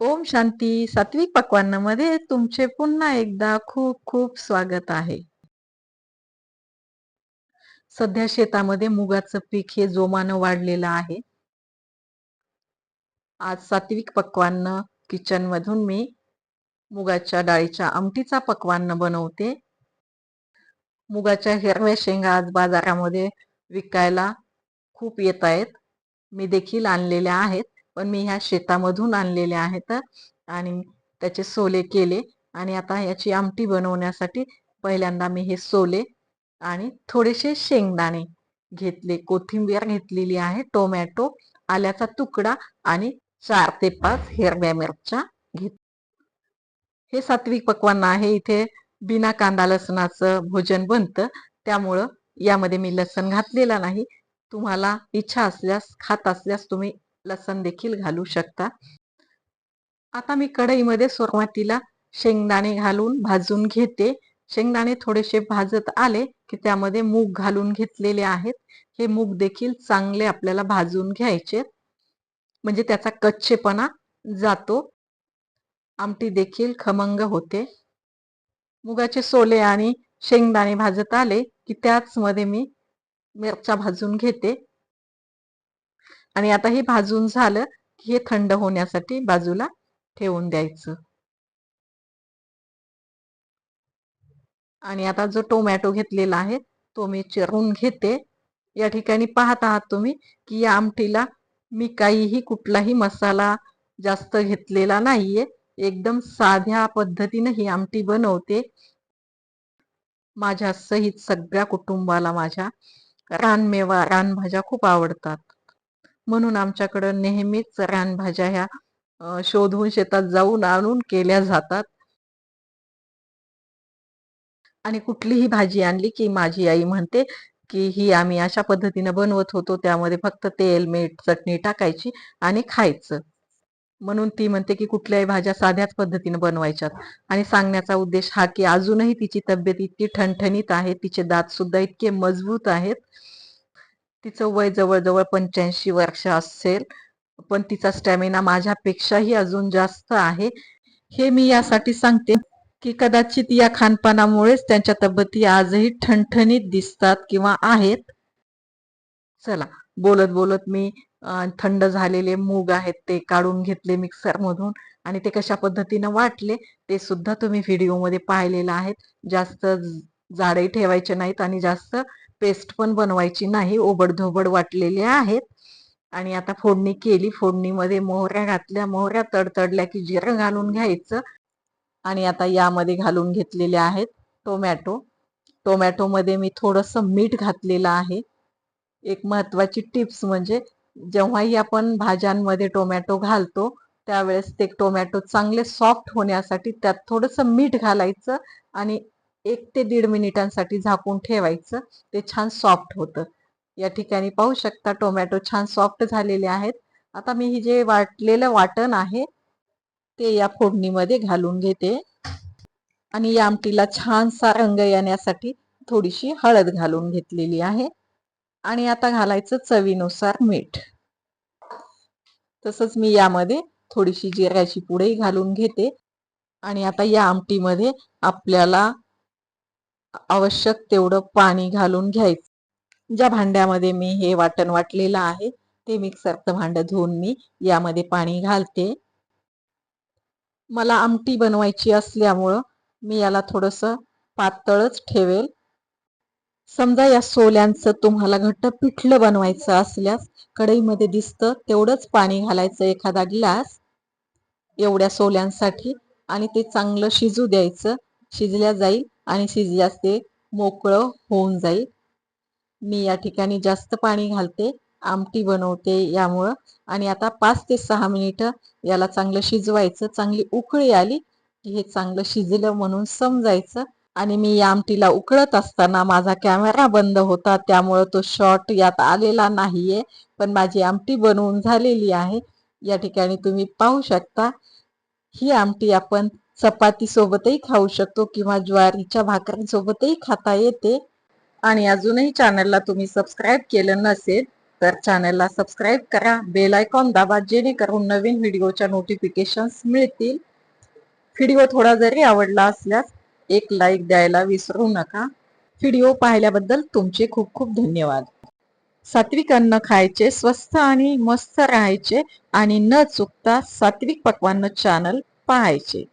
ओम शांती. सात्विक पक्वान्नामध्ये तुमचे पुन्हा एकदा खूप खूप स्वागत आहे. सध्या शेतामध्ये मुगाचं पीक हे जोमानं वाढलेलं आहे. आज सात्विक पक्वान्न किचन मधून मी मुगाच्या डाळीच्या आमटीचा पक्वान्न बनवते. मुगाच्या हिरव्या शेंगा आज बाजारामध्ये विकायला खूप येत आहेत. मी देखील आणलेल्या आहेत, पण मी ह्या शेतामधून आणलेल्या आहेत आणि त्याचे सोले केले आणि आता याची आमटी बनवण्यासाठी पहिल्यांदा मी हे सोले आणि थोडेसे शेंगदाणे घेतले, कोथिंबीर घेतलेली आहे, टोमॅटो, आल्याचा तुकडा आणि 4 ते 5 हिरव्या मिरच्या घेत. हे सात्विक पक्वान्न आहे. इथे बिना कांदा लसणाचं भोजन बनतं, त्यामुळं यामध्ये मी लसण घातलेला नाही. तुम्हाला इच्छा असल्यास, खात असल्यास तुम्ही लसण देखील घालू शकता. आता मी कढईमध्ये सुरुवातीला शेंगदाणे घालून भाजून घेते. शेंगदाणे थोडेसे भाजत आले की त्यामध्ये मूग घालून घेतलेले आहेत. हे मूग देखील चांगले आपल्याला भाजून घ्यायचे, म्हणजे त्याचा कच्चेपणा जातो. आमटी देखील खमंग होते. मुगाचे सोले आणि शेंगदाणे भाजत आले की त्याच मध्ये मी मिरच्या भाजून घेते आणि आता हे भाजून झालं की हे थंड होण्यासाठी बाजूला ठेवून द्यायचं. आणि आता जो टोमॅटो घेतलेला आहे तो मी चिरून घेते. या ठिकाणी पाहत आहात तुम्ही की या आमटीला मी काहीही कुठलाही मसाला जास्त घेतलेला नाहीये. एकदम साध्या पद्धतीने ही आमटी बनवते. माझ्या सहित सगळ्या कुटुंबाला माझ्या रानमेवा रानभाज्या खूप आवडतात, म्हणून आमच्याकडे नेहमीच रानभाज्या ह्या शोधून शेतात जाऊन आणून केल्या जातात. आणि कुठलीही भाजी आणली की माझी आई म्हणते की ही आम्ही अशा पद्धतीने बनवत होतो, त्यामध्ये फक्त तेल, मीठ, चटणी टाकायची आणि खायचं. म्हणून ती म्हणते की कुठल्याही भाज्या साध्याच पद्धतीने बनवायच्यात. आणि सांगण्याचा उद्देश हा की अजूनही तिची तब्येत इतकी ठणठणीत आहे, तिचे दात सुद्धा इतके मजबूत आहेत. तिचं वय जवळजवळ 85 वर्ष असेल, पण तिचा स्टॅमिना माझ्यापेक्षाही अजून जास्त आहे. हे मी यासाठी सांगते की कदाचित या खानपानामुळेच त्यांच्या तब्येती आजही ठणठणीत दिसतात किंवा आहेत. चला, बोलत बोलत मी थंड झालेले मूग आहेत ते काढून घेतले मिक्सर मधून आणि ते कशा पद्धतीने वाटले ते सुद्धा तुम्ही व्हिडिओमध्ये पाहिलेलं आहे. जास्त जाडही ठेवायचे नाहीत आणि जास्त पेस्ट पण बनवायची नाही, ओबडधोबड वाटलेले आहेत. आणि आता फोडणी केली. फोडणीमध्ये मोहऱ्या घातल्या, मोहऱ्या तडतडल्या की जिरं घालून घ्यायचं. आणि आता यामध्ये घालून घेतलेले आहेत टोमॅटो. टोमॅटो मध्ये मी थोडंसं मीठ घातलेलं आहे. एक महत्वाची टिप्स म्हणजे जेव्हाही आपण भाज्यांमध्ये टोमॅटो घालतो त्यावेळेस ते टोमॅटो चांगले सॉफ्ट होण्यासाठी त्यात थोडंसं मीठ घालायचं आणि 1 ते 1.5 मिनिटांसाठी झाकून ठेवायचं. ते छान सॉफ्ट होतं. या ठिकाणी पाहू शकता टोमॅटो छान सॉफ्ट झालेले आहेत. आता मी हे जे वाटलेलं वाटण आहे ते या फोडणीमध्ये घालून घेते आणि या आमटीला छानसा रंग येण्यासाठी थोडीशी हळद घालून घेतलेली आहे. आणि आता घालायचं चवीनुसार मीठ. तसंच मी यामध्ये थोडीशी जिऱ्याची पुडही घालून घेते. आणि आता या आमटीमध्ये आपल्याला आवश्यक तेवढं पाणी घालून घ्यायचं. ज्या भांड्यामध्ये मी हे वाटण वाटलेलं आहे ते मिक्सरचं भांडं धुवून मी यामध्ये पाणी घालते. मला आमटी बनवायची असल्यामुळं मी याला थोडंसं पातळच ठेवेल. समजा या सोल्यांचं तुम्हाला घट्ट पिठलं बनवायचं असल्यास कढईमध्ये दिसतं तेवढंच पाणी घालायचं, एखादा ग्लास, एवढ्या सोल्यांसाठी, आणि ते चांगलं शिजू द्यायचं. शिजल्या जाईल आणि शिजल्यास ते मोकळं होऊन जाईल. मी या ठिकाणी जास्त पाणी घालते, आमटी बनवते यामुळं. आणि आता 5 ते 6 मिनिटं याला चांगलं शिजवायचं. चांगली उकळी आली की हे चांगलं शिजलं म्हणून समजायचं. आणि मी या आमटीला उकळत असताना माझा कॅमेरा बंद होता, त्यामुळे तो शॉट यात आलेला नाहीये. पण माझी आमटी बनवून झालेली आहे. या ठिकाणी तुम्ही पाहू शकता. ही आमटी आपण चपाती सोबतही खाऊ शकतो किंवा ज्वारीच्या भाकरीसोबतही खाता येते. आणि अजूनही चॅनलला तुम्ही सबस्क्राईब केलं नसेल तर चॅनलला सबस्क्राईब करा, बेल आयकॉन दाबा, जेणेकरून नवीन व्हिडिओच्या नोटिफिकेशन्स मिळतील. व्हिडिओ थोडा जरी आवडला असल्यास एक लाईक द्यायला विसरू नका. व्हिडिओ पाहिल्याबद्दल तुमचे खूप खूप धन्यवाद. सात्विक अन्न खायचे, स्वस्थ आणि मस्त राहायचे आणि न चुकता सात्विक पक्वान्न चॅनल पाहायचे.